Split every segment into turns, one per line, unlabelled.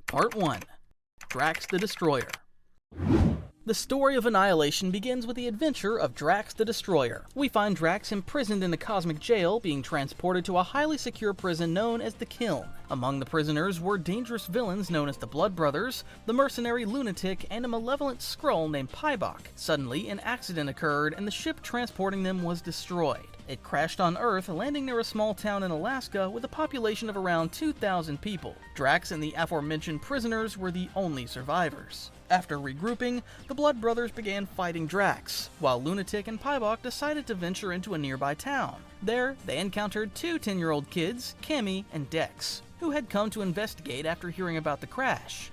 Part 1. Drax the Destroyer. The story of Annihilation begins with the adventure of Drax the Destroyer. We find Drax imprisoned in a cosmic jail, being transported to a highly secure prison known as the Kiln. Among the prisoners were dangerous villains known as the Blood Brothers, the mercenary Lunatic, and a malevolent Skrull named Pybok. Suddenly, an accident occurred and the ship transporting them was destroyed. It crashed on Earth, landing near a small town in Alaska with a population of around 2,000 people. Drax and the aforementioned prisoners were the only survivors. After regrouping, the Blood Brothers began fighting Drax, while Lunatic and Pybok decided to venture into a nearby town. There, they encountered two 10-year-old kids, Cammy and Dex, who had come to investigate after hearing about the crash.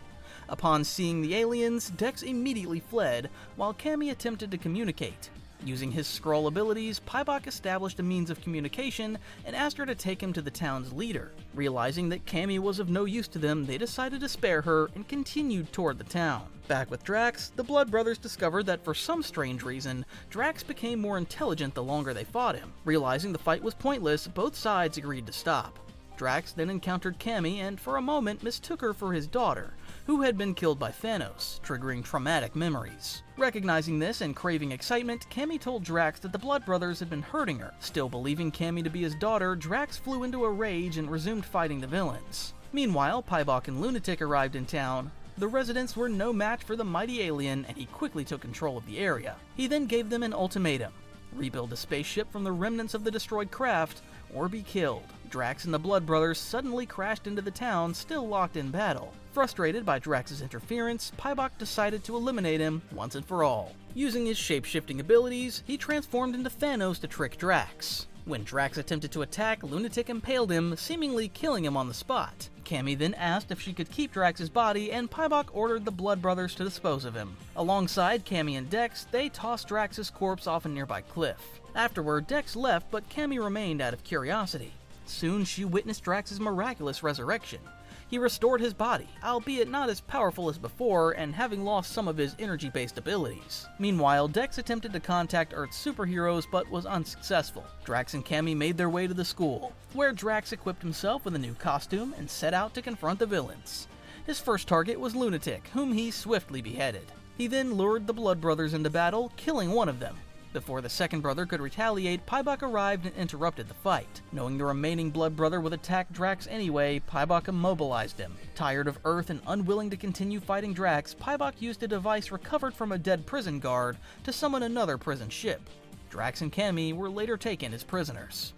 Upon seeing the aliens, Dex immediately fled, while Cammy attempted to communicate. Using his Skrull abilities, Pybok established a means of communication and asked her to take him to the town's leader. Realizing that Cammy was of no use to them, they decided to spare her and continued toward the town. Back with Drax, the Blood Brothers discovered that for some strange reason, Drax became more intelligent the longer they fought him. Realizing the fight was pointless, both sides agreed to stop. Drax then encountered Cammy and for a moment mistook her for his daughter, who had been killed by Thanos, triggering traumatic memories. Recognizing this and craving excitement, Cammy told Drax that the Blood Brothers had been hurting her. Still believing Cammy to be his daughter, Drax flew into a rage and resumed fighting the villains. Meanwhile, Pybok and Lunatic arrived in town. The residents were no match for the mighty alien, and he quickly took control of the area. He then gave them an ultimatum: rebuild a spaceship from the remnants of the destroyed craft, or be killed. Drax and the Blood Brothers suddenly crashed into the town, still locked in battle. Frustrated by Drax's interference, Pybok decided to eliminate him once and for all. Using his shape-shifting abilities, he transformed into Thanos to trick Drax. When Drax attempted to attack, Lunatic impaled him, seemingly killing him on the spot. Cammy then asked if she could keep Drax's body, and Pybok ordered the Blood Brothers to dispose of him. Alongside Cammy and Dex, they tossed Drax's corpse off a nearby cliff. Afterward, Dex left, but Cammy remained out of curiosity. Soon she witnessed Drax's miraculous resurrection. He restored his body, albeit not as powerful as before, and having lost some of his energy-based abilities. Meanwhile, Dex attempted to contact Earth's superheroes, but was unsuccessful. Drax and Cammy made their way to the school, where Drax equipped himself with a new costume and set out to confront the villains. His first target was Lunatic, whom he swiftly beheaded. He then lured the Blood Brothers into battle, killing one of them. Before the second brother could retaliate, Pybok arrived and interrupted the fight. Knowing the remaining Blood Brother would attack Drax anyway, Pybok immobilized him. Tired of Earth and unwilling to continue fighting Drax, Pybok used a device recovered from a dead prison guard to summon another prison ship. Drax and Cammy were later taken as prisoners.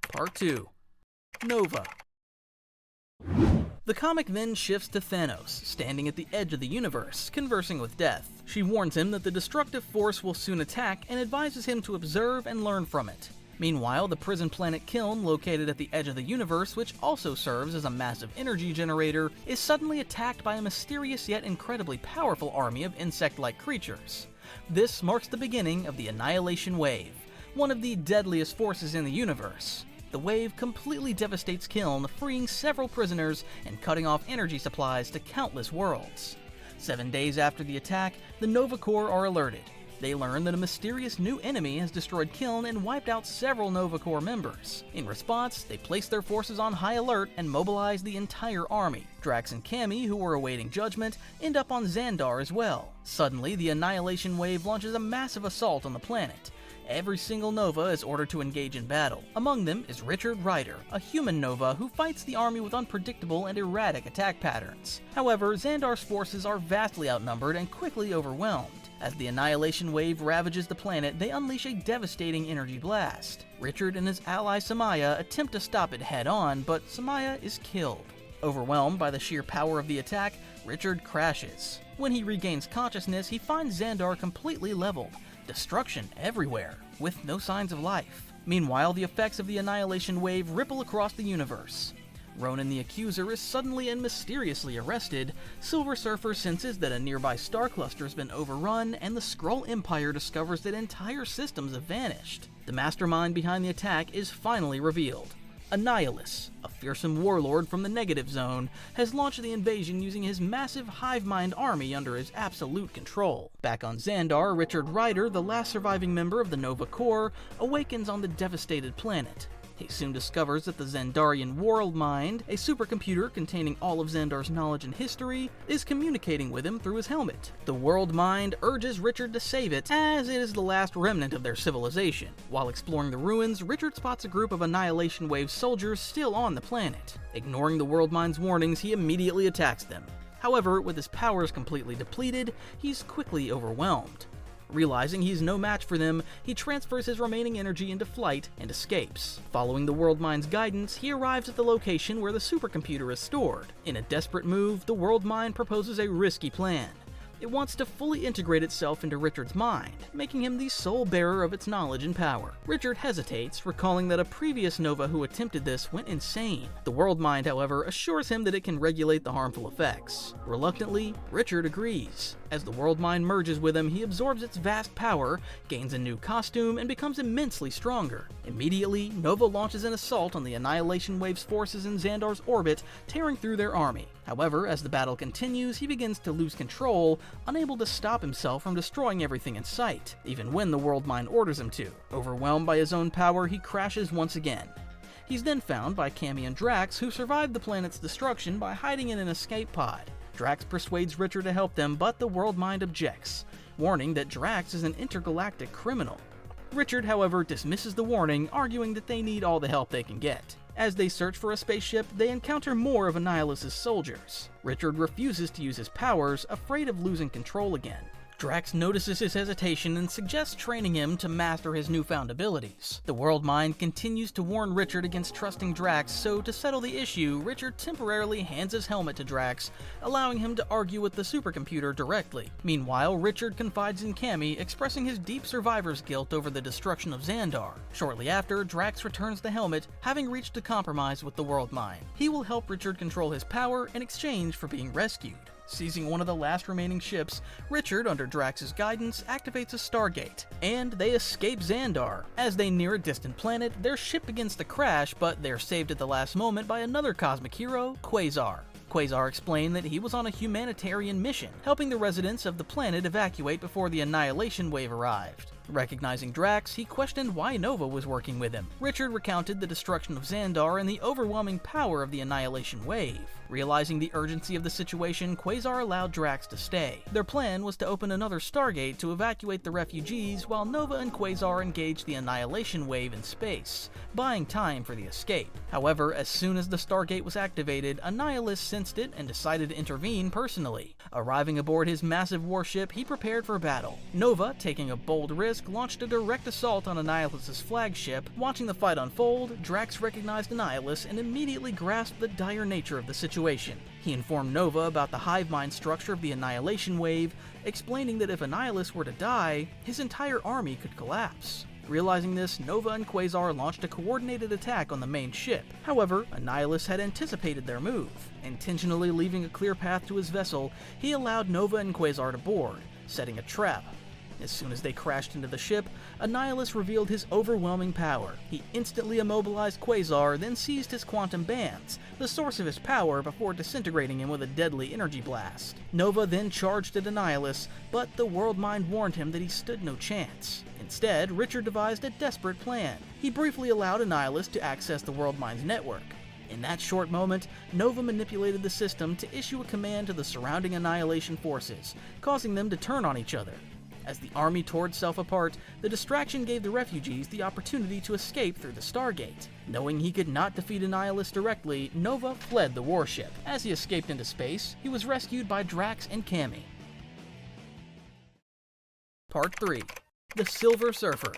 Part 2. Nova. The comic then shifts to Thanos, standing at the edge of the universe, conversing with Death. She warns him that the destructive force will soon attack and advises him to observe and learn from it. Meanwhile, the prison planet Kiln, located at the edge of the universe, which also serves as a massive energy generator, is suddenly attacked by a mysterious yet incredibly powerful army of insect-like creatures. This marks the beginning of the Annihilation Wave, one of the deadliest forces in the universe. The wave completely devastates Kiln, freeing several prisoners and cutting off energy supplies to countless worlds. 7 days after the attack, the Nova Corps are alerted. They learn that a mysterious new enemy has destroyed Kiln and wiped out several Nova Corps members. In response, they place their forces on high alert and mobilize the entire army. Drax and Cammy, who were awaiting judgment, end up on Xandar as well. Suddenly, the Annihilation Wave launches a massive assault on the planet. Every single Nova is ordered to engage in battle. Among them is Wright, a human Nova who fights the army with unpredictable and erratic attack patterns. However, Xandar's forces are vastly outnumbered and quickly overwhelmed. As the Annihilation Wave ravages the planet, they unleash a devastating energy blast. Richard and his ally Samaya attempt to stop it head-on, but Samaya is killed. Overwhelmed by the sheer power of the attack, Richard crashes. When he regains consciousness, he finds Xandar completely leveled. Destruction everywhere, with no signs of life. Meanwhile, the effects of the Annihilation Wave ripple across the universe. Ronan The Accuser is suddenly and mysteriously arrested. Silver Surfer senses that a nearby star cluster has been overrun, and the Skrull Empire discovers that entire systems have vanished. The mastermind behind the attack is finally revealed. Annihilus, a fearsome warlord from the Negative Zone, has launched the invasion using his massive hive mind army under his absolute control. Back on Xandar, Wright, the last surviving member of the Nova Corps, awakens on the devastated planet. He soon discovers that the Xandarian World Mind, a supercomputer containing all of Xandar's knowledge and history, is communicating with him through his helmet. The World Mind urges Richard to save it, as it is the last remnant of their civilization. While exploring the ruins, Richard spots a group of Annihilation Wave soldiers still on the planet. Ignoring the World Mind's warnings, he immediately attacks them. However, with his powers completely depleted, he's quickly overwhelmed. Realizing he's no match for them, he transfers his remaining energy into flight and escapes. Following the World Mind's guidance, he arrives at the location where the supercomputer is stored. In a desperate move, the World Mind proposes a risky plan. It wants to fully integrate itself into Richard's mind, making him the sole bearer of its knowledge and power. Richard hesitates, recalling that a previous Nova who attempted this went insane. The World Mind, however, assures him that it can regulate the harmful effects. Reluctantly, Richard agrees. As the World Mind merges with him, he absorbs its vast power, gains a new costume, and becomes immensely stronger. Immediately, Nova launches an assault on the Annihilation Wave's forces in Xandar's orbit, tearing through their army. However, as the battle continues, he begins to lose control, unable to stop himself from destroying everything in sight, even when the World Mind orders him to. Overwhelmed by his own power, he crashes once again. He's then found by Cammy and Drax, who survived the planet's destruction by hiding in an escape pod. Drax persuades Richard to help them, but the World Mind objects, warning that Drax is an intergalactic criminal. Richard, however, dismisses the warning, arguing that they need all the help they can get. As they search for a spaceship, they encounter more of Annihilus' soldiers. Richard refuses to use his powers, afraid of losing control again. Drax notices his hesitation and suggests training him to master his newfound abilities. The World Mind continues to warn Richard against trusting Drax, so to settle the issue, Richard temporarily hands his helmet to Drax, allowing him to argue with the supercomputer directly. Meanwhile, Richard confides in Cammy, expressing his deep survivor's guilt over the destruction of Xandar. Shortly after, Drax returns the helmet, having reached a compromise with the World Mind. He will help Richard control his power in exchange for being rescued. Seizing one of the last remaining ships, Richard, under Drax's guidance, activates a Stargate, and they escape Xandar. As they near a distant planet, their ship begins to crash, but they're saved at the last moment by another cosmic hero, Quasar. Quasar explained that he was on a humanitarian mission, helping the residents of the planet evacuate before the Annihilation Wave arrived. Recognizing Drax, he questioned why Nova was working with him. Richard recounted the destruction of Xandar and the overwhelming power of the Annihilation Wave. Realizing the urgency of the situation, Quasar allowed Drax to stay. Their plan was to open another Stargate to evacuate the refugees while Nova and Quasar engaged the Annihilation Wave in space, buying time for the escape. However, as soon as the Stargate was activated, Annihilus sensed it and decided to intervene personally. Arriving aboard his massive warship, he prepared for battle. Nova, taking a bold risk, launched a direct assault on Annihilus' flagship. Watching the fight unfold, Drax recognized Annihilus and immediately grasped the dire nature of the situation. He informed Nova about the hive mind structure of the Annihilation Wave, explaining that if Annihilus were to die, his entire army could collapse. Realizing this, Nova and Quasar launched a coordinated attack on the main ship. However, Annihilus had anticipated their move. Intentionally leaving a clear path to his vessel, he allowed Nova and Quasar to board, setting a trap. As soon as they crashed into the ship, Annihilus revealed his overwhelming power. He instantly immobilized Quasar, then seized his quantum bands, the source of his power, before disintegrating him with a deadly energy blast. Nova then charged at Annihilus, but the World Mind warned him that he stood no chance. Instead, Richard devised a desperate plan. He briefly allowed Annihilus to access the World Mind's network. In that short moment, Nova manipulated the system to issue a command to the surrounding Annihilation forces, causing them to turn on each other. As the army tore itself apart, the distraction gave the refugees the opportunity to escape through the Stargate. Knowing he could not defeat Annihilus directly, Nova fled the warship. As he escaped into space, he was rescued by Drax and Cammy. Part 3. The Silver Surfer.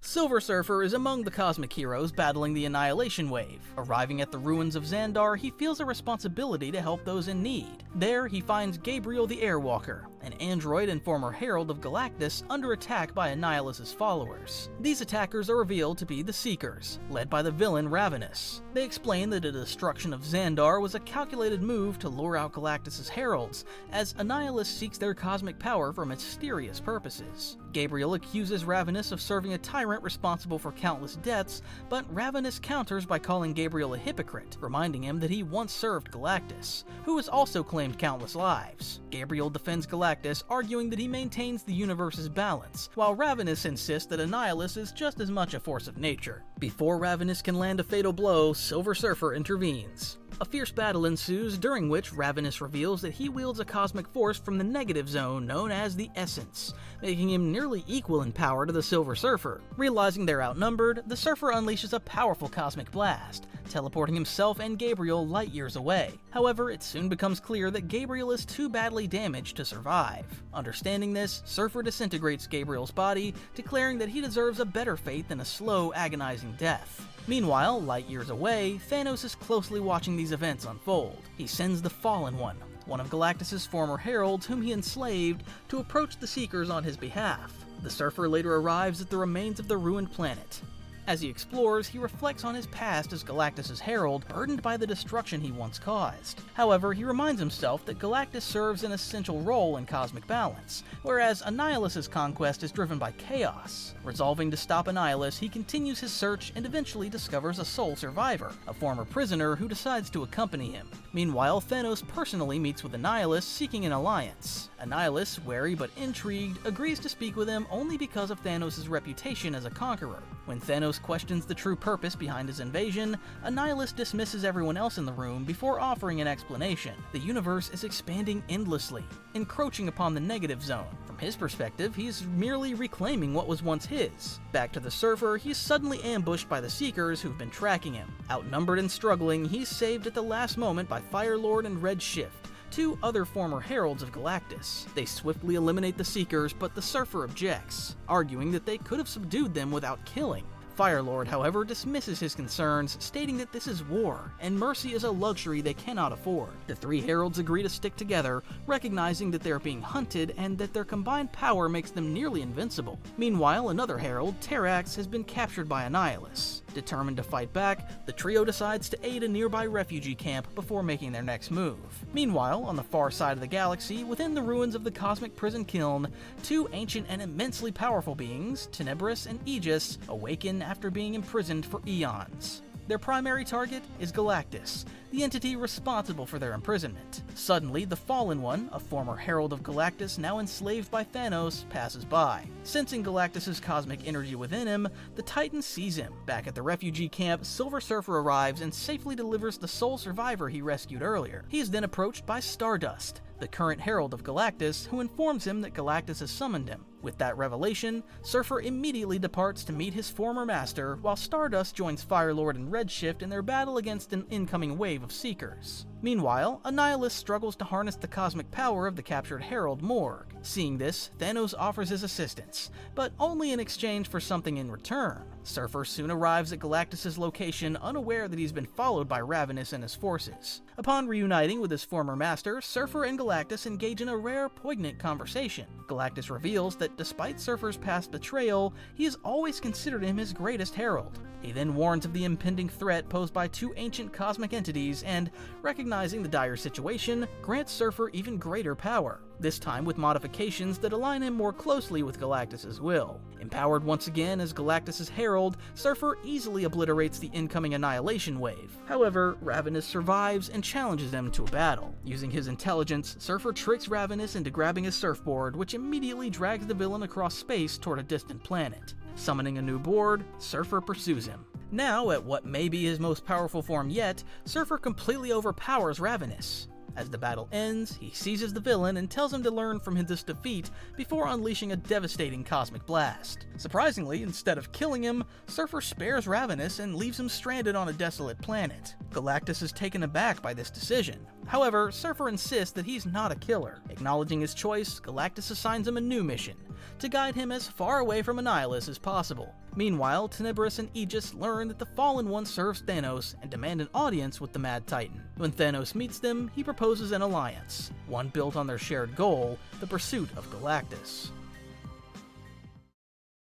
Silver Surfer is among the cosmic heroes battling the Annihilation Wave. Arriving at the ruins of Xandar, he feels a responsibility to help those in need. There, he finds Gabriel the Airwalker, an android and former herald of Galactus, under attack by Annihilus' followers. These attackers are revealed to be the Seekers, led by the villain Ravenous. They explain that the destruction of Xandar was a calculated move to lure out Galactus' heralds, as Annihilus seeks their cosmic power for mysterious purposes. Gabriel accuses Ravenous of serving a tyrant responsible for countless deaths, but Ravenous counters by calling Gabriel a hypocrite, reminding him that he once served Galactus, who has also claimed countless lives. Gabriel defends Galactus Galactus, arguing that he maintains the universe's balance, while Ravenous insists that Annihilus is just as much a force of nature. Before Ravenous can land a fatal blow, Silver Surfer intervenes. A fierce battle ensues, during which Ravenous reveals that he wields a cosmic force from the negative zone known as the Essence, making him nearly equal in power to the Silver Surfer. Realizing they're outnumbered, the Surfer unleashes a powerful cosmic blast, teleporting himself and Gabriel light years away. However, it soon becomes clear that Gabriel is too badly damaged to survive. Understanding this, Surfer disintegrates Gabriel's body, declaring that he deserves a better fate than a slow, agonizing death. Meanwhile, light years away, Thanos is closely watching these events unfold. He sends the Fallen one of Galactus' former heralds whom he enslaved, to approach the Seekers on his behalf. The Surfer later arrives at the remains of the ruined planet. As he explores, he reflects on his past as Galactus' herald, burdened by the destruction he once caused. However, he reminds himself that Galactus serves an essential role in cosmic balance, whereas Annihilus' conquest is driven by chaos. Resolving to stop Annihilus, he continues his search and eventually discovers a sole survivor, a former prisoner who decides to accompany him. Meanwhile, Thanos personally meets with Annihilus, seeking an alliance. Annihilus, wary but intrigued, agrees to speak with him only because of Thanos' reputation as a conqueror. When Thanos questions the true purpose behind his invasion, Annihilus dismisses everyone else in the room before offering an explanation. The universe is expanding endlessly, encroaching upon the negative zone. From his perspective, he's merely reclaiming what was once his. Back to the Surfer, he's suddenly ambushed by the Seekers who've been tracking him. Outnumbered and struggling, he's saved at the last moment by Firelord and Red Shift, two other former heralds of Galactus. They swiftly eliminate the Seekers, but the Surfer objects, arguing that they could have subdued them without killing. Firelord, however, dismisses his concerns, stating that this is war, and mercy is a luxury they cannot afford. The three heralds agree to stick together, recognizing that they are being hunted and that their combined power makes them nearly invincible. Meanwhile, another herald, Terrax, has been captured by Annihilus. Determined to fight back, the trio decides to aid a nearby refugee camp before making their next move. Meanwhile, on the far side of the galaxy, within the ruins of the cosmic prison kiln, two ancient and immensely powerful beings, Tenebris and Aegis, awaken after being imprisoned for eons. Their primary target is Galactus, the entity responsible for their imprisonment. Suddenly, the Fallen One, a former herald of Galactus now enslaved by Thanos, passes by. Sensing Galactus' cosmic energy within him, the Titan sees him. Back at the refugee camp, Silver Surfer arrives and safely delivers the sole survivor he rescued earlier. He is then approached by Stardust, the current herald of Galactus, who informs him that Galactus has summoned him. With that revelation, Surfer immediately departs to meet his former master, while Stardust joins Firelord and Red Shift in their battle against an incoming wave of Seekers. Meanwhile, Annihilus struggles to harness the cosmic power of the captured herald Morg. Seeing this, Thanos offers his assistance, but only in exchange for something in return. Surfer soon arrives at Galactus' location, unaware that he's been followed by Ravenous and his forces. Upon reuniting with his former master, Surfer and Galactus engage in a rare, poignant conversation. Galactus reveals that despite Surfer's past betrayal, he has always considered him his greatest herald. He then warns of the impending threat posed by two ancient cosmic entities and, recognizing the dire situation, grants Surfer even greater power, this time with modifications that align him more closely with Galactus' will. Empowered once again as Galactus' herald, Surfer easily obliterates the incoming Annihilation wave. However, Ravenous survives and challenges them to a battle. Using his intelligence, Surfer tricks Ravenous into grabbing his surfboard, which immediately drags the villain across space toward a distant planet. Summoning a new board, Surfer pursues him. Now, at what may be his most powerful form yet, Surfer completely overpowers Ravenous. As the battle ends, he seizes the villain and tells him to learn from this defeat before unleashing a devastating cosmic blast. Surprisingly, instead of killing him, Surfer spares Ravenous and leaves him stranded on a desolate planet. Galactus is taken aback by this decision. However, Surfer insists that he's not a killer. Acknowledging his choice, Galactus assigns him a new mission, to guide him as far away from Annihilus as possible. Meanwhile, Tenebris and Aegis learn that the Fallen One serves Thanos and demand an audience with the Mad Titan. When Thanos meets them, he proposes an alliance, one built on their shared goal, the pursuit of Galactus.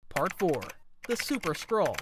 Part 4. The Super Skrull.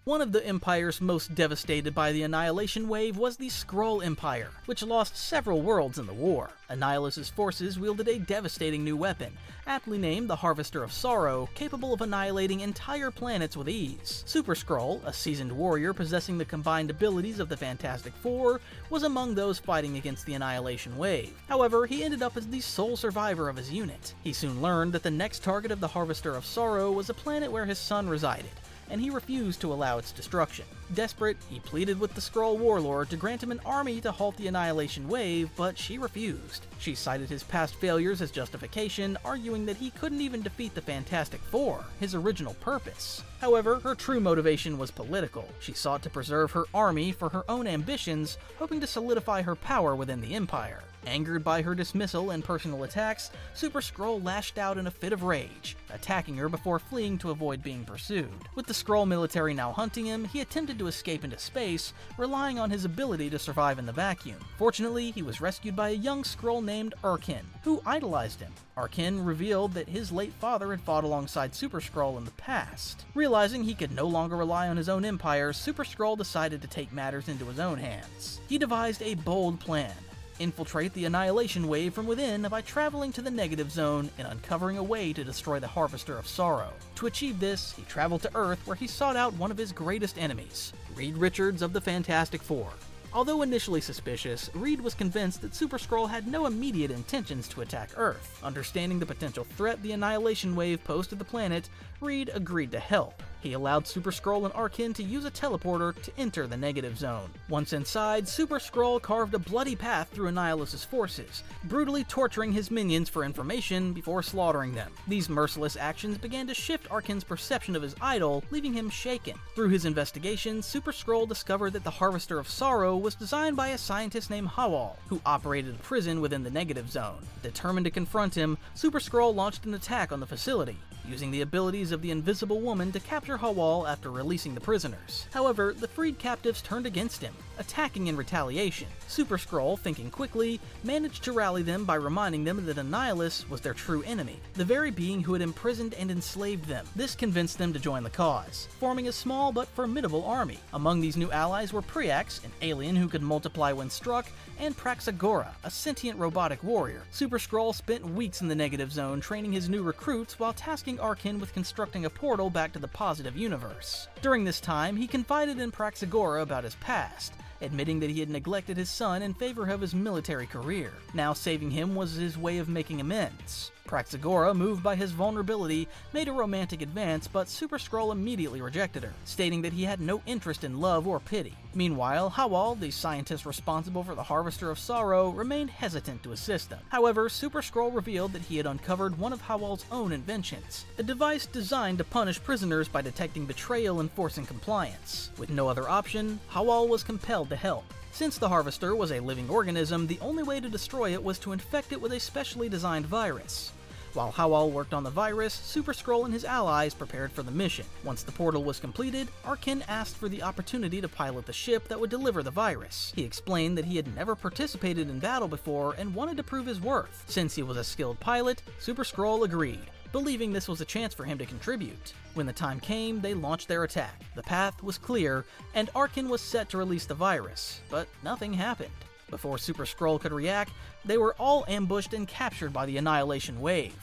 One of the empires most devastated by the Annihilation Wave was the Skrull Empire, which lost several worlds in the war. Annihilus's forces wielded a devastating new weapon, aptly named the Harvester of Sorrow, capable of annihilating entire planets with ease. Super Skrull, a seasoned warrior possessing the combined abilities of the Fantastic Four, was among those fighting against the Annihilation Wave. However, he ended up as the sole survivor of his unit. He soon learned that the next target of the Harvester of Sorrow was a planet where his son resided, and he refused to allow its destruction. Desperate, he pleaded with the Skrull warlord to grant him an army to halt the Annihilation Wave, but she refused. She cited his past failures as justification, arguing that he couldn't even defeat the Fantastic Four, his original purpose. However, her true motivation was political. She sought to preserve her army for her own ambitions, hoping to solidify her power within the Empire. Angered by her dismissal and personal attacks, Super Skrull lashed out in a fit of rage, attacking her before fleeing to avoid being pursued. With the Skrull military now hunting him, he attempted to escape into space, relying on his ability to survive in the vacuum. Fortunately, he was rescued by a young Skrull named Urkin, who idolized him. Urkin revealed that his late father had fought alongside Super Skrull in the past. Realizing he could no longer rely on his own empire, Super Skrull decided to take matters into his own hands. He devised a bold plan: infiltrate the Annihilation Wave from within by traveling to the Negative Zone and uncovering a way to destroy the Harvester of Sorrow. To achieve this, he traveled to Earth, where he sought out one of his greatest enemies, Reed Richards of the Fantastic Four. Although initially suspicious, Reed was convinced that Super Skrull had no immediate intentions to attack Earth. Understanding the potential threat the Annihilation Wave posed to the planet, Reed agreed to help. He allowed Super Skrull and Urkin to use a teleporter to enter the Negative Zone. Once inside, Super Skrull carved a bloody path through Annihilus's forces, brutally torturing his minions for information before slaughtering them. These merciless actions began to shift Urkin's perception of his idol, leaving him shaken. Through his investigation, Super Skrull discovered that the Harvester of Sorrow was designed by a scientist named Howal, who operated a prison within the Negative Zone. Determined to confront him, Super Skrull launched an attack on the facility, using the abilities of the Invisible Woman to capture Howal after releasing the prisoners. However, the freed captives turned against him, attacking in retaliation. Super Skrull, thinking quickly, managed to rally them by reminding them that Annihilus was their true enemy, the very being who had imprisoned and enslaved them. This convinced them to join the cause, forming a small but formidable army. Among these new allies were Preax, an alien who could multiply when struck, and Praxagora, a sentient robotic warrior. Super Skrull spent weeks in the Negative Zone training his new recruits while tasking Urkin with constructing a portal back to the positive universe. During this time, he confided in Praxagora about his past, admitting that he had neglected his son in favor of his military career. Now saving him was his way of making amends. Praxagora, moved by his vulnerability, made a romantic advance, but Super Skrull immediately rejected her, stating that he had no interest in love or pity. Meanwhile, Howal, the scientist responsible for the Harvester of Sorrow, remained hesitant to assist them. However, Super Skrull revealed that he had uncovered one of Howal's own inventions, a device designed to punish prisoners by detecting betrayal and forcing compliance. With no other option, Howal was compelled to help. Since the Harvester was a living organism, the only way to destroy it was to infect it with a specially designed virus. While Howal worked on the virus, Super Skrull and his allies prepared for the mission. Once the portal was completed, Urkin asked for the opportunity to pilot the ship that would deliver the virus. He explained that he had never participated in battle before and wanted to prove his worth. Since he was a skilled pilot, Super Skrull agreed, believing this was a chance for him to contribute. When the time came, they launched their attack. The path was clear, and Urkin was set to release the virus, but nothing happened. Before Super Skrull could react, they were all ambushed and captured by the Annihilation Wave.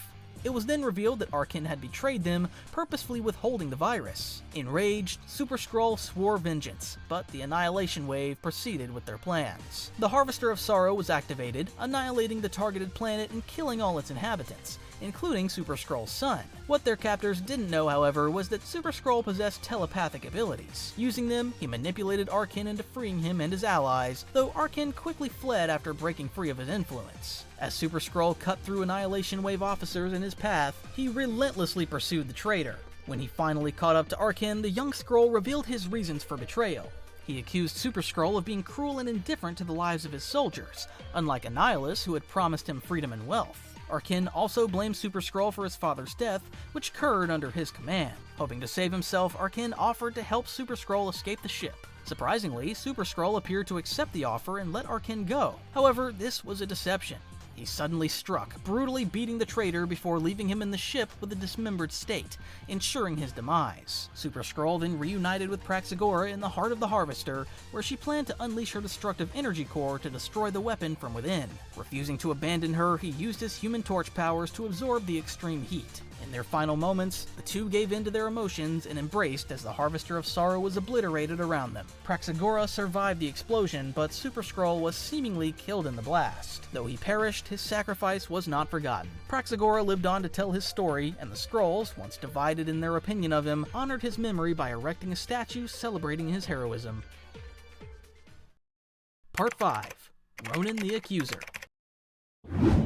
It was then revealed that Urkin had betrayed them, purposefully withholding the virus. Enraged, Super Skrull swore vengeance, but the Annihilation Wave proceeded with their plans. The Harvester of Sorrow was activated, annihilating the targeted planet and killing all its inhabitants, including Super Skrull's son. What their captors didn't know, however, was that Super Skrull possessed telepathic abilities. Using them, he manipulated Urkin into freeing him and his allies, though Urkin quickly fled after breaking free of his influence. As Super Skrull cut through Annihilation Wave officers in his path, he relentlessly pursued the traitor. When he finally caught up to Urkin, the young Skrull revealed his reasons for betrayal. He accused Super Skrull of being cruel and indifferent to the lives of his soldiers, unlike Annihilus, who had promised him freedom and wealth. Urkin also blamed Super Skrull for his father's death, which occurred under his command. Hoping to save himself, Urkin offered to help Super Skrull escape the ship. Surprisingly, Super Skrull appeared to accept the offer and let Urkin go. However, this was a deception. He suddenly struck, brutally beating the traitor before leaving him in the ship with a dismembered state, ensuring his demise. Super Skrull then reunited with Praxagora in the heart of the Harvester, where she planned to unleash her destructive energy core to destroy the weapon from within. Refusing to abandon her, he used his Human Torch powers to absorb the extreme heat. In their final moments, the two gave in to their emotions and embraced as the Harvester of Sorrow was obliterated around them. Praxagora survived the explosion, but Super Skrull was seemingly killed in the blast. Though he perished, his sacrifice was not forgotten. Praxagora lived on to tell his story, and the Skrulls, once divided in their opinion of him, honored his memory by erecting a statue celebrating his heroism. Part 5. Ronan the Accuser.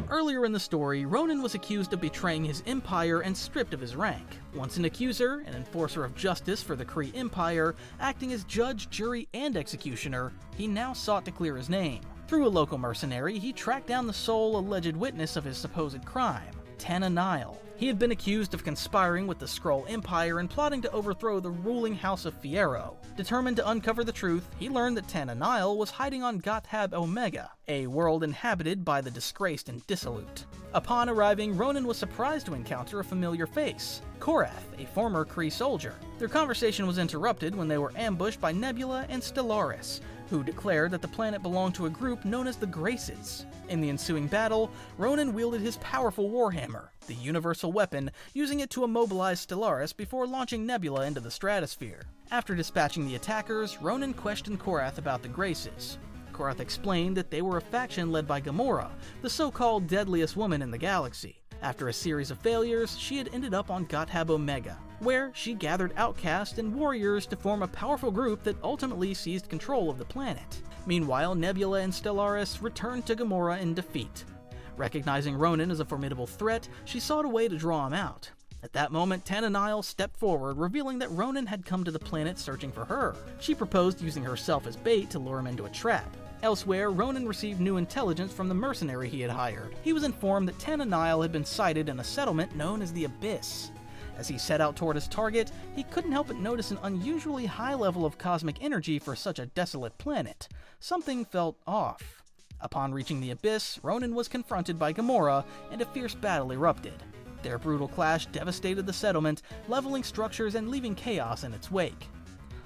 Earlier in the story, Ronan was accused of betraying his empire and stripped of his rank. Once an accuser, an enforcer of justice for the Kree Empire, acting as judge, jury, and executioner, he now sought to clear his name. Through a local mercenary, he tracked down the sole alleged witness of his supposed crime, Tana Nile. He had been accused of conspiring with the Skrull Empire and plotting to overthrow the ruling House of Fierro. Determined to uncover the truth, he learned that Tana Nile was hiding on Gothab Omega, a world inhabited by the disgraced and dissolute. Upon arriving, Ronan was surprised to encounter a familiar face, Korath, a former Kree soldier. Their conversation was interrupted when they were ambushed by Nebula and Stellaris, who declared that the planet belonged to a group known as the Graces. In the ensuing battle, Ronan wielded his powerful Warhammer, the universal weapon, using it to immobilize Stellaris before launching Nebula into the stratosphere. After dispatching the attackers, Ronan questioned Korath about the Graces. Korath explained that they were a faction led by Gamora, the so-called deadliest woman in the galaxy. After a series of failures, she had ended up on Gothab Omega, where she gathered outcasts and warriors to form a powerful group that ultimately seized control of the planet. Meanwhile, Nebula and Stellaris returned to Gamora in defeat. Recognizing Ronan as a formidable threat, she sought a way to draw him out. At that moment, Tana Nile stepped forward, revealing that Ronan had come to the planet searching for her. She proposed using herself as bait to lure him into a trap. Elsewhere, Ronan received new intelligence from the mercenary he had hired. He was informed that Tana Nile had been sighted in a settlement known as the Abyss. As he set out toward his target, he couldn't help but notice an unusually high level of cosmic energy for such a desolate planet. Something felt off. Upon reaching the Abyss, Ronan was confronted by Gamora, and a fierce battle erupted. Their brutal clash devastated the settlement, leveling structures and leaving chaos in its wake.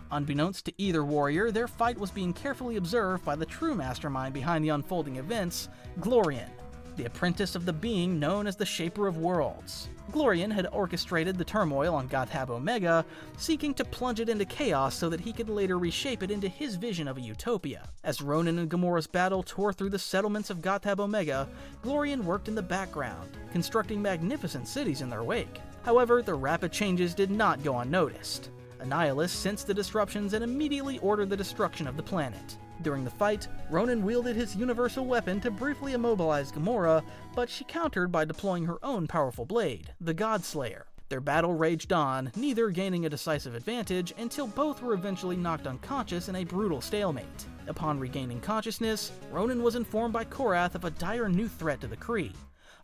Unbeknownst to either warrior, their fight was being carefully observed by the true mastermind behind the unfolding events, Glorian, the apprentice of the being known as the Shaper of Worlds. Glorian had orchestrated the turmoil on Gothab Omega, seeking to plunge it into chaos so that he could later reshape it into his vision of a utopia. As Ronan and Gamora's battle tore through the settlements of Gothab Omega, Glorian worked in the background, constructing magnificent cities in their wake. However, the rapid changes did not go unnoticed. Annihilus sensed the disruptions and immediately ordered the destruction of the planet. During the fight, Ronan wielded his universal weapon to briefly immobilize Gamora, but she countered by deploying her own powerful blade, the Godslayer. Their battle raged on, neither gaining a decisive advantage until both were eventually knocked unconscious in a brutal stalemate. Upon regaining consciousness, Ronan was informed by Korath of a dire new threat to the Kree,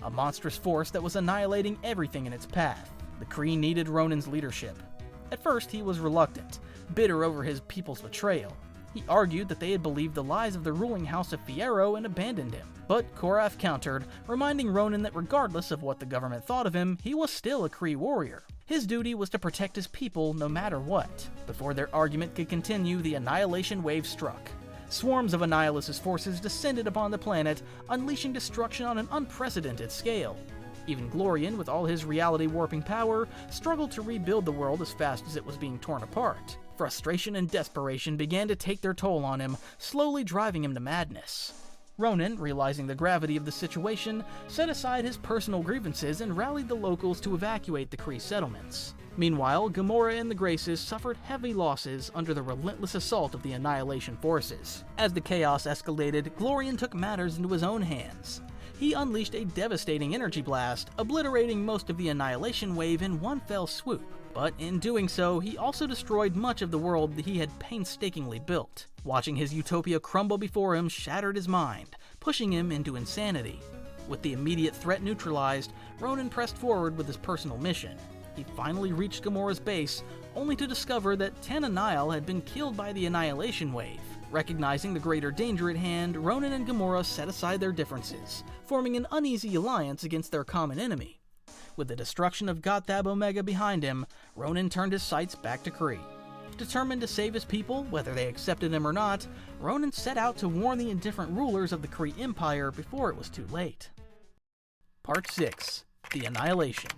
a monstrous force that was annihilating everything in its path. The Kree needed Ronan's leadership. At first, he was reluctant, bitter over his people's betrayal. He argued that they had believed the lies of the ruling House of Fierro and abandoned him. But Korath countered, reminding Ronan that regardless of what the government thought of him, he was still a Kree warrior. His duty was to protect his people no matter what. Before their argument could continue, the Annihilation wave struck. Swarms of Annihilus's forces descended upon the planet, unleashing destruction on an unprecedented scale. Even Glorian, with all his reality-warping power, struggled to rebuild the world as fast as it was being torn apart. Frustration and desperation began to take their toll on him, slowly driving him to madness. Ronan, realizing the gravity of the situation, set aside his personal grievances and rallied the locals to evacuate the Kree settlements. Meanwhile, Gamora and the Graces suffered heavy losses under the relentless assault of the Annihilation forces. As the chaos escalated, Glorian took matters into his own hands. He unleashed a devastating energy blast, obliterating most of the Annihilation wave in one fell swoop. But in doing so, he also destroyed much of the world that he had painstakingly built. Watching his utopia crumble before him shattered his mind, pushing him into insanity. With the immediate threat neutralized, Ronan pressed forward with his personal mission. He finally reached Gamora's base, only to discover that Tana Nile had been killed by the Annihilation wave. Recognizing the greater danger at hand, Ronan and Gamora set aside their differences, forming an uneasy alliance against their common enemy. With the destruction of Gothab Omega behind him, Ronan turned his sights back to Kree. Determined to save his people, whether they accepted him or not, Ronan set out to warn the indifferent rulers of the Kree Empire before it was too late. Part 6. The Annihilation.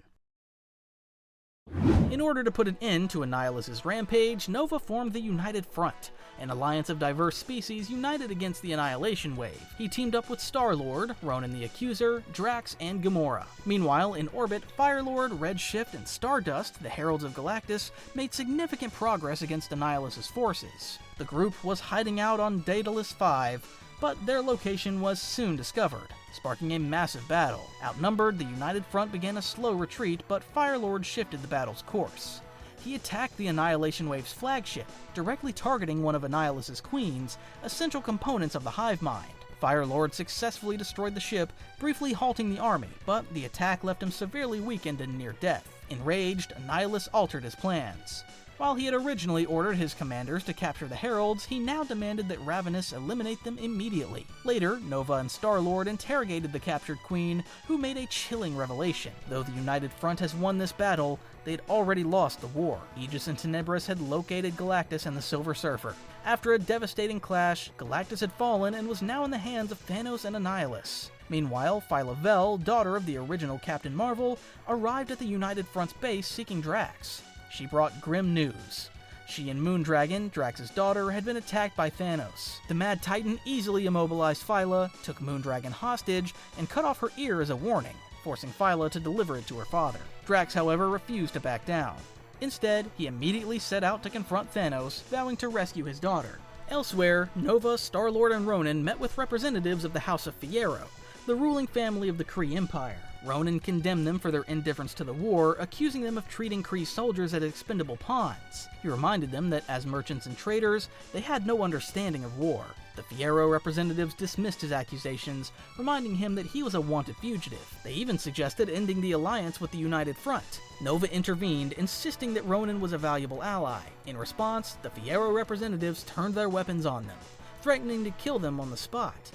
In order to put an end to Annihilus's rampage, Nova formed the United Front, an alliance of diverse species united against the Annihilation Wave. He teamed up with Star-Lord, Ronan the Accuser, Drax, and Gamora. Meanwhile, in orbit, Fire-Lord, Redshift, and Stardust, the Heralds of Galactus, made significant progress against Annihilus's forces. The group was hiding out on Daedalus 5, but their location was soon discovered, sparking a massive battle. Outnumbered, the United Front began a slow retreat, but Fire-Lord shifted the battle's course. He attacked the Annihilation Wave's flagship, directly targeting one of Annihilus's queens, essential components of the hive mind. Fire-Lord successfully destroyed the ship, briefly halting the army, but the attack left him severely weakened and near death. Enraged, Annihilus altered his plans. While he had originally ordered his commanders to capture the Heralds, he now demanded that Ravenous eliminate them immediately. Later, Nova and Star-Lord interrogated the captured queen, who made a chilling revelation. Though the United Front has won this battle, they had already lost the war. Aegis and Tenebris had located Galactus and the Silver Surfer. After a devastating clash, Galactus had fallen and was now in the hands of Thanos and Annihilus. Meanwhile, Phyla-Vell, daughter of the original Captain Marvel, arrived at the United Front's base seeking Drax. She brought grim news. She and Moondragon, Drax's daughter, had been attacked by Thanos. The Mad Titan easily immobilized Phyla, took Moondragon hostage, and cut off her ear as a warning, forcing Phyla to deliver it to her father. Drax, however, refused to back down. Instead, he immediately set out to confront Thanos, vowing to rescue his daughter. Elsewhere, Nova, Star-Lord, and Ronan met with representatives of the House of Fierro, the ruling family of the Kree Empire. Ronan condemned them for their indifference to the war, accusing them of treating Kree soldiers as expendable pawns. He reminded them that as merchants and traders, they had no understanding of war. The Fierro representatives dismissed his accusations, reminding him that he was a wanted fugitive. They even suggested ending the alliance with the United Front. Nova intervened, insisting that Ronan was a valuable ally. In response, the Fierro representatives turned their weapons on them, threatening to kill them on the spot.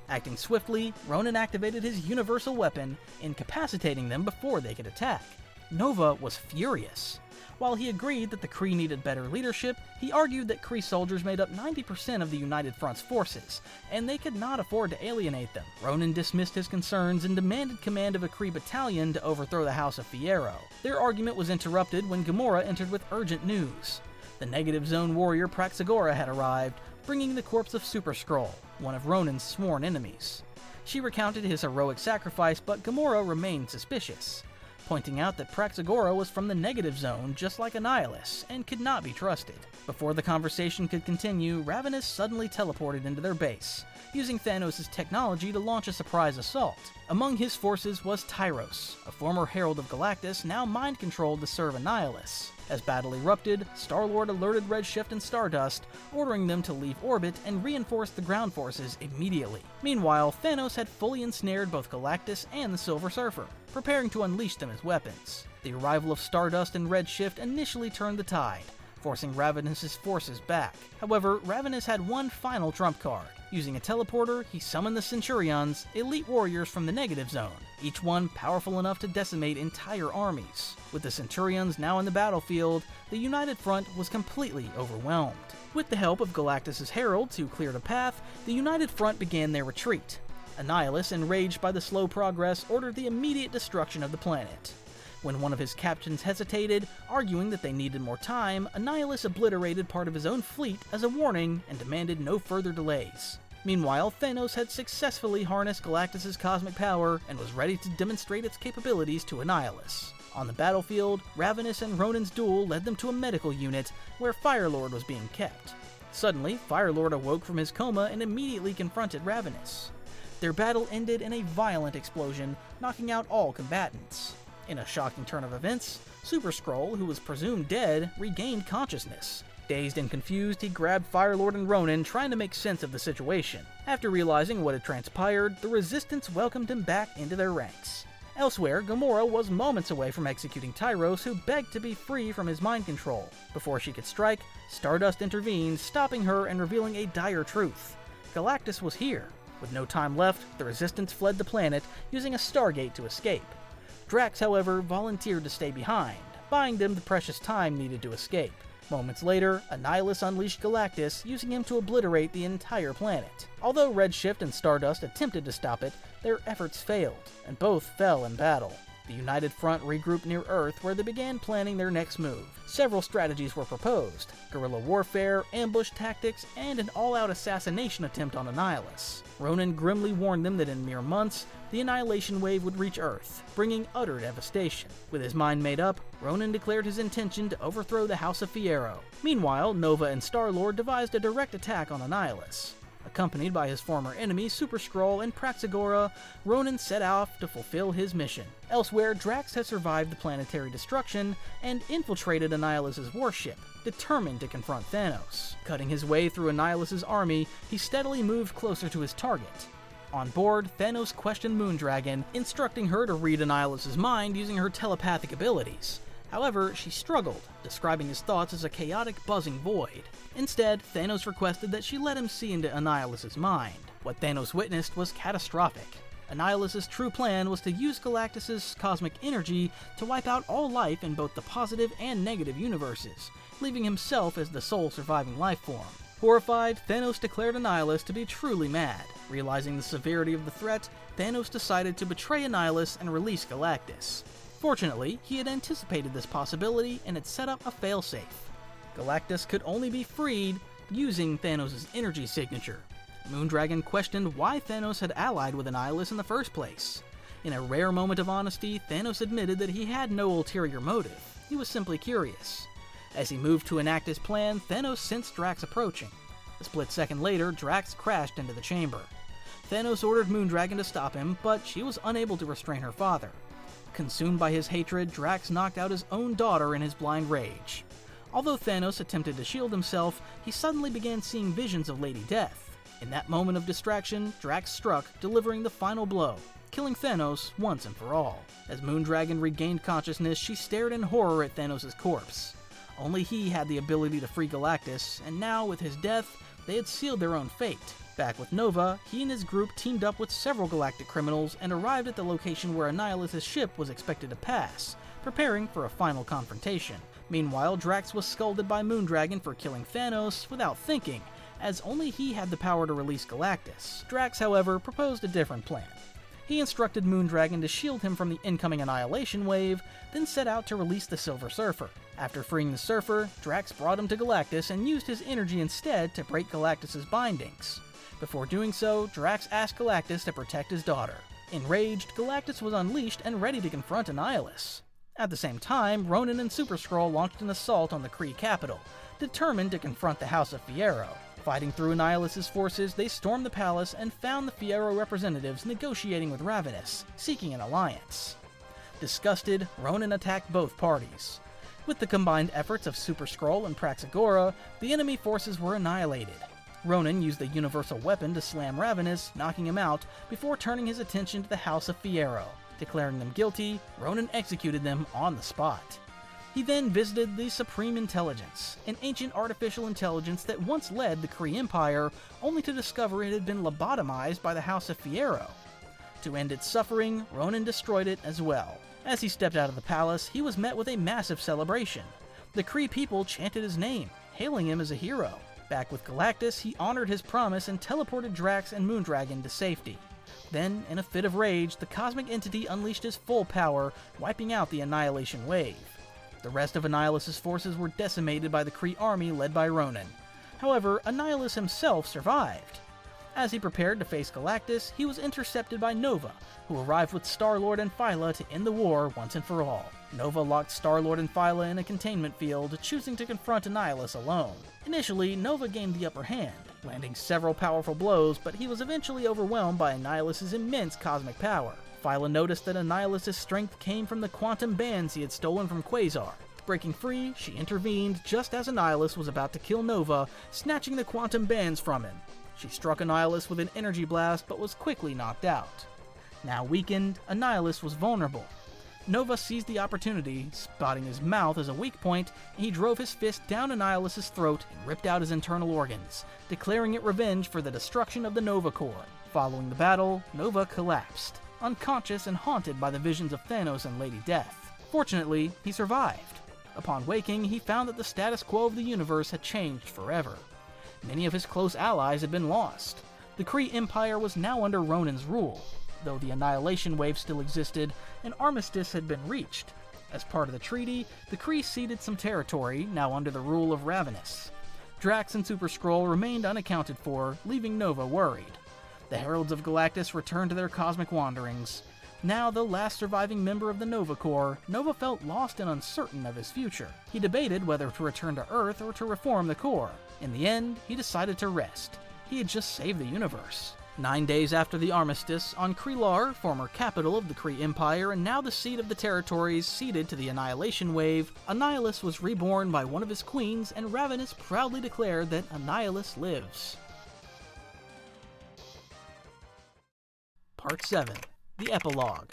Acting swiftly, Ronan activated his universal weapon, incapacitating them before they could attack. Nova was furious. While he agreed that the Kree needed better leadership, he argued that Kree soldiers made up 90% of the United Front's forces, and they could not afford to alienate them. Ronan dismissed his concerns and demanded command of a Kree battalion to overthrow the House of Fierro. Their argument was interrupted when Gamora entered with urgent news. The Negative Zone warrior Praxagora had arrived, bringing the corpse of Super Skrull, one of Ronan's sworn enemies. She recounted his heroic sacrifice, but Gamora remained suspicious, pointing out that Praxagora was from the Negative Zone just like Annihilus, and could not be trusted. Before the conversation could continue, Ravenous suddenly teleported into their base, using Thanos' technology to launch a surprise assault. Among his forces was Tyros, a former Herald of Galactus now mind-controlled to serve Annihilus. As battle erupted, Star-Lord alerted Redshift and Stardust, ordering them to leave orbit and reinforce the ground forces immediately. Meanwhile, Thanos had fully ensnared both Galactus and the Silver Surfer, preparing to unleash them as weapons. The arrival of Stardust and Redshift initially turned the tide, forcing Ravenous' forces back. However, Ravenous had one final trump card. Using a teleporter, he summoned the Centurions, elite warriors from the Negative Zone, each one powerful enough to decimate entire armies. With the Centurions now in the battlefield, the United Front was completely overwhelmed. With the help of Galactus' heralds who cleared a path, the United Front began their retreat. Annihilus, enraged by the slow progress, ordered the immediate destruction of the planet. When one of his captains hesitated, arguing that they needed more time, Annihilus obliterated part of his own fleet as a warning and demanded no further delays. Meanwhile, Thanos had successfully harnessed Galactus' cosmic power and was ready to demonstrate its capabilities to Annihilus. On the battlefield, Ravenous and Ronan's duel led them to a medical unit where Fire-Lord was being kept. Suddenly, Fire-Lord awoke from his coma and immediately confronted Ravenous. Their battle ended in a violent explosion, knocking out all combatants. In a shocking turn of events, Super Skrull, who was presumed dead, regained consciousness. Dazed and confused, he grabbed Fire-Lord and Ronan, trying to make sense of the situation. After realizing what had transpired, the Resistance welcomed him back into their ranks. Elsewhere, Gamora was moments away from executing Tyros, who begged to be free from his mind control. Before she could strike, Stardust intervened, stopping her and revealing a dire truth. Galactus was here. With no time left, the Resistance fled the planet, using a Stargate to escape. Drax, however, volunteered to stay behind, buying them the precious time needed to escape. Moments later, Annihilus unleashed Galactus, using him to obliterate the entire planet. Although Redshift and Stardust attempted to stop it, their efforts failed, and both fell in battle. The United Front regrouped near Earth, where they began planning their next move. Several strategies were proposed: guerrilla warfare, ambush tactics, and an all-out assassination attempt on Annihilus. Ronan grimly warned them that in mere months, the Annihilation wave would reach Earth, bringing utter devastation. With his mind made up, Ronan declared his intention to overthrow the House of Fierro. Meanwhile, Nova and Star-Lord devised a direct attack on Annihilus. Accompanied by his former enemy, Super Skrull and Praxagora, Ronan set off to fulfill his mission. Elsewhere, Drax had survived the planetary destruction and infiltrated Annihilus's warship, determined to confront Thanos. Cutting his way through Annihilus's army, he steadily moved closer to his target. On board, Thanos questioned Moondragon, instructing her to read Annihilus's mind using her telepathic abilities. However, she struggled, describing his thoughts as a chaotic, buzzing void. Instead, Thanos requested that she let him see into Annihilus's mind. What Thanos witnessed was catastrophic. Annihilus's true plan was to use Galactus's cosmic energy to wipe out all life in both the positive and negative universes, leaving himself as the sole surviving life form. Horrified, Thanos declared Annihilus to be truly mad. Realizing the severity of the threat, Thanos decided to betray Annihilus and release Galactus. Fortunately, he had anticipated this possibility and had set up a failsafe. Galactus could only be freed using Thanos' energy signature. Moondragon questioned why Thanos had allied with Annihilus in the first place. In a rare moment of honesty, Thanos admitted that he had no ulterior motive. He was simply curious. As he moved to enact his plan, Thanos sensed Drax approaching. A split second later, Drax crashed into the chamber. Thanos ordered Moondragon to stop him, but she was unable to restrain her father. Consumed by his hatred, Drax knocked out his own daughter in his blind rage. Although Thanos attempted to shield himself, he suddenly began seeing visions of Lady Death. In that moment of distraction, Drax struck, delivering the final blow, killing Thanos once and for all. As Moondragon regained consciousness, she stared in horror at Thanos' corpse. Only he had the ability to free Galactus, and now, with his death, they had sealed their own fate. Back with Nova, he and his group teamed up with several galactic criminals and arrived at the location where Annihilus's ship was expected to pass, preparing for a final confrontation. Meanwhile, Drax was scolded by Moondragon for killing Thanos without thinking, as only he had the power to release Galactus. Drax, however, proposed a different plan. He instructed Moondragon to shield him from the incoming Annihilation wave, then set out to release the Silver Surfer. After freeing the Surfer, Drax brought him to Galactus and used his energy instead to break Galactus' bindings. Before doing so, Drax asked Galactus to protect his daughter. Enraged, Galactus was unleashed and ready to confront Annihilus. At the same time, Ronan and Super Skrull launched an assault on the Kree capital, determined to confront the House of Fierro. Fighting through Annihilus's forces, they stormed the palace and found the Fierro representatives negotiating with Ravenous, seeking an alliance. Disgusted, Ronan attacked both parties. With the combined efforts of Super Skrull and Praxagora, the enemy forces were annihilated. Ronan used the universal weapon to slam Ravenous, knocking him out, before turning his attention to the House of Fierro. Declaring them guilty, Ronan executed them on the spot. He then visited the Supreme Intelligence, an ancient artificial intelligence that once led the Kree Empire, only to discover it had been lobotomized by the House of Fierro. To end its suffering, Ronan destroyed it as well. As he stepped out of the palace, he was met with a massive celebration. The Kree people chanted his name, hailing him as a hero. Back with Galactus, he honored his promise and teleported Drax and Moondragon to safety. Then, in a fit of rage, the cosmic entity unleashed his full power, wiping out the Annihilation wave. The rest of Annihilus's forces were decimated by the Kree army led by Ronan. However, Annihilus himself survived. As he prepared to face Galactus, he was intercepted by Nova, who arrived with Star-Lord and Phyla to end the war once and for all. Nova locked Star-Lord and Phyla in a containment field, choosing to confront Annihilus alone. Initially, Nova gained the upper hand, landing several powerful blows, but he was eventually overwhelmed by Annihilus's immense cosmic power. Phyla noticed that Annihilus's strength came from the quantum bands he had stolen from Quasar. Breaking free, she intervened just as Annihilus was about to kill Nova, snatching the quantum bands from him. She struck Annihilus with an energy blast, but was quickly knocked out. Now weakened, Annihilus was vulnerable. Nova seized the opportunity, spotting his mouth as a weak point, and he drove his fist down Annihilus's throat and ripped out his internal organs, declaring it revenge for the destruction of the Nova Corps. Following the battle, Nova collapsed, unconscious and haunted by the visions of Thanos and Lady Death. Fortunately, he survived. Upon waking, he found that the status quo of the universe had changed forever. Many of his close allies had been lost. The Kree Empire was now under Ronan's rule. Though the Annihilation Wave still existed, an armistice had been reached. As part of the treaty, the Kree ceded some territory, now under the rule of Ravenous. Drax and Super Skrull remained unaccounted for, leaving Nova worried. The Heralds of Galactus returned to their cosmic wanderings. Now the last surviving member of the Nova Corps, Nova felt lost and uncertain of his future. He debated whether to return to Earth or to reform the Corps. In the end, he decided to rest. He had just saved the universe. 9 days after the armistice, on Krelar, former capital of the Kree Empire and now the seat of the territories ceded to the Annihilation Wave, Annihilus was reborn by one of his queens, and Ravenous proudly declared that Annihilus lives. Part 7. The Epilogue.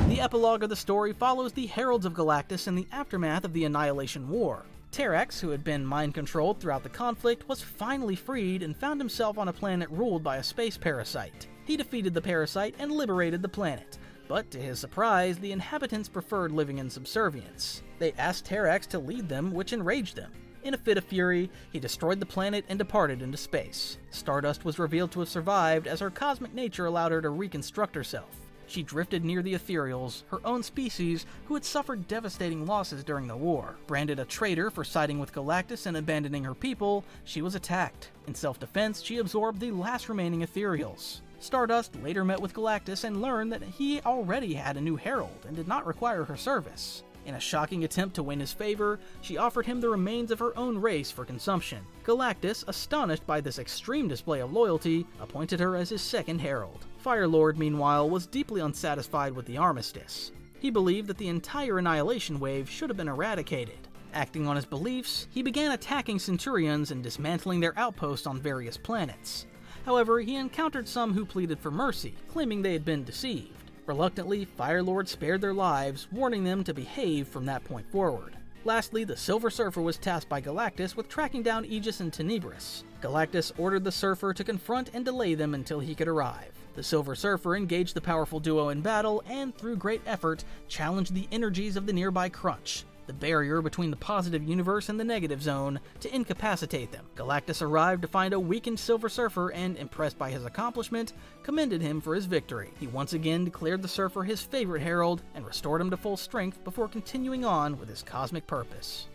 The epilogue of the story follows the Heralds of Galactus in the aftermath of the Annihilation War. Terrax, who had been mind-controlled throughout the conflict, was finally freed and found himself on a planet ruled by a space parasite. He defeated the parasite and liberated the planet, but to his surprise, the inhabitants preferred living in subservience. They asked Terrax to lead them, which enraged him. In a fit of fury, he destroyed the planet and departed into space. Stardust was revealed to have survived as her cosmic nature allowed her to reconstruct herself. She drifted near the Ethereals, her own species, who had suffered devastating losses during the war. Branded a traitor for siding with Galactus and abandoning her people, she was attacked. In self-defense, she absorbed the last remaining Ethereals. Stardust later met with Galactus and learned that he already had a new herald and did not require her service. In a shocking attempt to win his favor, she offered him the remains of her own race for consumption. Galactus, astonished by this extreme display of loyalty, appointed her as his second herald. Firelord, meanwhile, was deeply unsatisfied with the armistice. He believed that the entire Annihilation Wave should have been eradicated. Acting on his beliefs, he began attacking Centurions and dismantling their outposts on various planets. However, he encountered some who pleaded for mercy, claiming they had been deceived. Reluctantly, Firelord spared their lives, warning them to behave from that point forward. Lastly, the Silver Surfer was tasked by Galactus with tracking down Aegis and Tenebris. Galactus ordered the Surfer to confront and delay them until he could arrive. The Silver Surfer engaged the powerful duo in battle and, through great effort, challenged the energies of the nearby Crunch, the barrier between the positive universe and the negative zone, to incapacitate them. Galactus arrived to find a weakened Silver Surfer and, impressed by his accomplishment, commended him for his victory. He once again declared the Surfer his favorite herald and restored him to full strength before continuing on with his cosmic purpose.